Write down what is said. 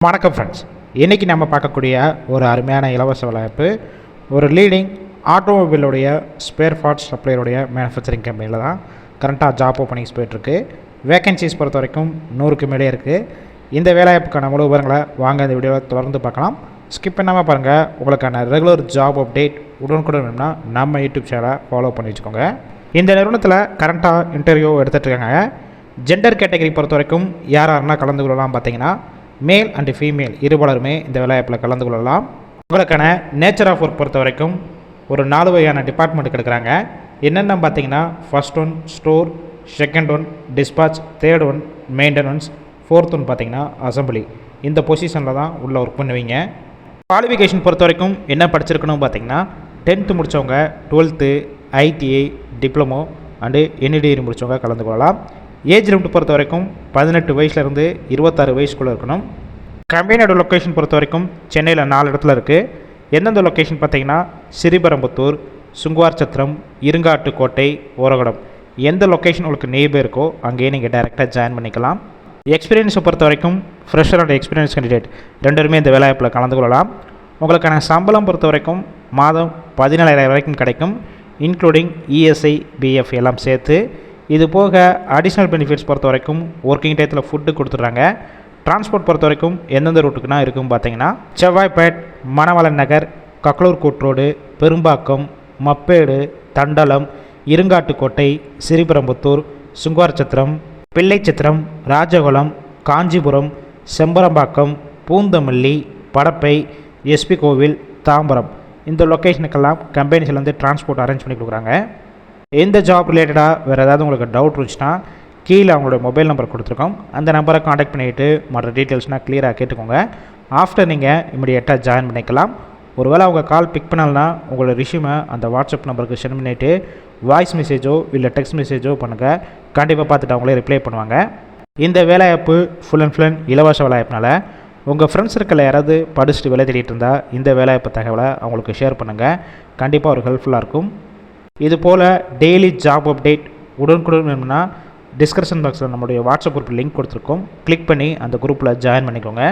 வணக்கம் ஃப்ரெண்ட்ஸ், இன்றைக்கி நம்ம பார்க்கக்கூடிய ஒரு அருமையான இலவச வேலைவாய்ப்பு ஒரு லீடிங் ஆட்டோமொபைலுடைய ஸ்பேர் பார்ட்ஸ் சப்ளையருடைய மேனுஃபேக்சரிங் கம்பெனியில் தான் கரண்ட்டாக ஜாப் ஓப்பனிங்ஸ் போய்ட்டுருக்கு. வேகன்சிஸ் பொறுத்த வரைக்கும் 100க்கு மேலே இருக்குது. இந்த வேலைவாய்ப்புக்கான முழு விவரங்களை வாங்க இந்த வீடியோவை தொடர்ந்து பார்க்கலாம். ஸ்கிப் பண்ணாமல் பாருங்கள். உங்களுக்கான ரெகுலர் ஜாப் அப்டேட் உடனுக்குடன் வேணும்னா நம்ம யூடியூப் சேனலை ஃபாலோ பண்ணி வச்சுக்கோங்க. இந்த நிறுவனத்தில் கரண்ட்டாக இன்டர்வியூ எடுத்துகிட்ருக்காங்க. ஜெண்டர் கேட்டகரி பொறுத்த வரைக்கும் யாரெல்லாம் கலந்து கொள்ளலாம் பார்த்தீங்கன்னா மேல் அண்டு ஃபீமேல் இருபாலருமே இந்த வேலைவாய்ப்பில் கலந்து கொள்ளலாம். உங்களுக்கான நேச்சர் ஆஃப் ஒர்க் பொறுத்த வரைக்கும் ஒரு 4 வகையான டிபார்ட்மெண்ட் எடுக்கிறாங்க. என்னென்ன பார்த்தீங்கன்னா first one store, second one dispatch, third one maintenance, fourth one பார்த்தீங்கன்னா அசம்பிளி. இந்த பொசிஷனில் தான் உள்ள ஒர்க் பண்ணுவீங்க. குவாலிஃபிகேஷன் பொறுத்த வரைக்கும் என்ன படிச்சிருக்கணும் பார்த்தீங்கன்னா 10th முடித்தவங்க, 12th, ITI, diploma and NDA முடித்தவங்க கலந்து கொள்ளலாம். ஏஜ் லிமிட் பொறுத்த வரைக்கும் 18 வயசுலேருந்து 26 வயசுக்குள்ளே இருக்கணும். கம்பெனியோட லொக்கேஷன் பொறுத்த வரைக்கும் சென்னையில் 4 இடத்துல இருக்குது. எந்தெந்த லொக்கேஷன் பார்த்தீங்கன்னா ஸ்ரீபெரும்புத்தூர், சுங்குவார்சத்திரம், இருங்காட்டுக்கோட்டை, ஓரகடம். எந்த லொக்கேஷன் உங்களுக்கு நேபர் இருக்கோ அங்கேயே நீங்கள் டைரெக்டாக ஜாயின் பண்ணிக்கலாம். எக்ஸ்பீரியன்ஸை பொறுத்த வரைக்கும் ஃப்ரெஷர் அண்ட் எக்ஸ்பீரியன்ஸ் கேண்டிடேட் 2 இந்த வேலைவாய்ப்பில் கலந்து கொள்ளலாம். உங்களுக்கான சம்பளம் பொறுத்த வரைக்கும் மாதம் 17,000 வரைக்கும் கிடைக்கும், இன்க்ளூடிங் ESI, BF எல்லாம் சேர்த்து. இது போக அடிஷ்னல் பெனிஃபிட்ஸ் பொறுத்த வரைக்கும் ஒர்க்கிங் டயத்தில் ஃபுட்டு கொடுத்துட்றாங்க. டிரான்ஸ்போர்ட் பொறுத்த வரைக்கும் எந்தெந்த ரூட்டுக்குனா இருக்கும் பார்த்தீங்கன்னா செவ்வாய்ப்பேட், மணவளன் நகர், கக்லூர் கூட்ரோடு, பெரும்பாக்கம், மப்பேடு, தண்டலம், இருங்காட்டுக்கோட்டை, ஸ்ரீபெரும்புத்தூர், சுங்குவார்சத்திரம், பிள்ளைச்சத்திரம், ராஜகுளம், காஞ்சிபுரம், செம்பரம்பாக்கம், பூந்தமல்லி, படப்பை, SP கோவில், தாம்பரம். இந்த லொக்கேஷனுக்கெல்லாம் கம்பெனிஸ்லேருந்து டிரான்ஸ்போர்ட் அரேஞ்ச் பண்ணி கொடுக்குறாங்க. இந்த ஜாப் ரிலேட்டடாக வேறு ஏதாவது உங்களுக்கு டவுட் இருந்துச்சுன்னா கீழே அவங்களோட மொபைல் நம்பர் கொடுத்துருக்கோம். அந்த நம்பரை காண்டாக்ட் பண்ணிவிட்டு மற்ற டீட்டெயில்ஸ்னால் க்ளியராக கேட்டுக்கோங்க. ஆஃப்டர் நீங்கள் இமிடியேட்டாக ஜாயின் பண்ணிக்கலாம். ஒருவேளை அவங்க கால் பிக் பண்ணலன்னா உங்களோட ரிஷ்யூமை அந்த வாட்ஸ்அப் நம்பருக்கு சென்ட் பண்ணிவிட்டு வாய்ஸ் மெசேஜோ இல்லை டெக்ஸ்ட் மெசேஜோ பண்ணுங்கள். கண்டிப்பாக பார்த்துட்டு அவங்களே ரிப்ளை பண்ணுவாங்க. இந்த வேலைவாய்ப்பு ஃபுல் அண்ட் இலவச வேலைவாய்ப்புனால உங்கள் ஃப்ரெண்ட்ஸ் சர்க்கிளில் யாராவது படிச்சுட்டு வேலை தேடிட்டு இருந்தால் இந்த வேலைவாய்ப்பு தகவலை அவங்களுக்கு ஷேர் பண்ணுங்கள். கண்டிப்பாக ஒரு ஹெல்ப்ஃபுல்லாக இருக்கும். இது போல் டெய்லி ஜாப் அப்டேட் உடனுக்குடன் வேணும்னா டிஸ்கிரிப்ஷன் பாக்ஸில் நம்மளுடைய வாட்ஸ்அப் குரூப் லிங்க் கொடுத்துருக்கோம். கிளிக் பண்ணி அந்த குரூப்பில் ஜாயின் பண்ணிக்கோங்க.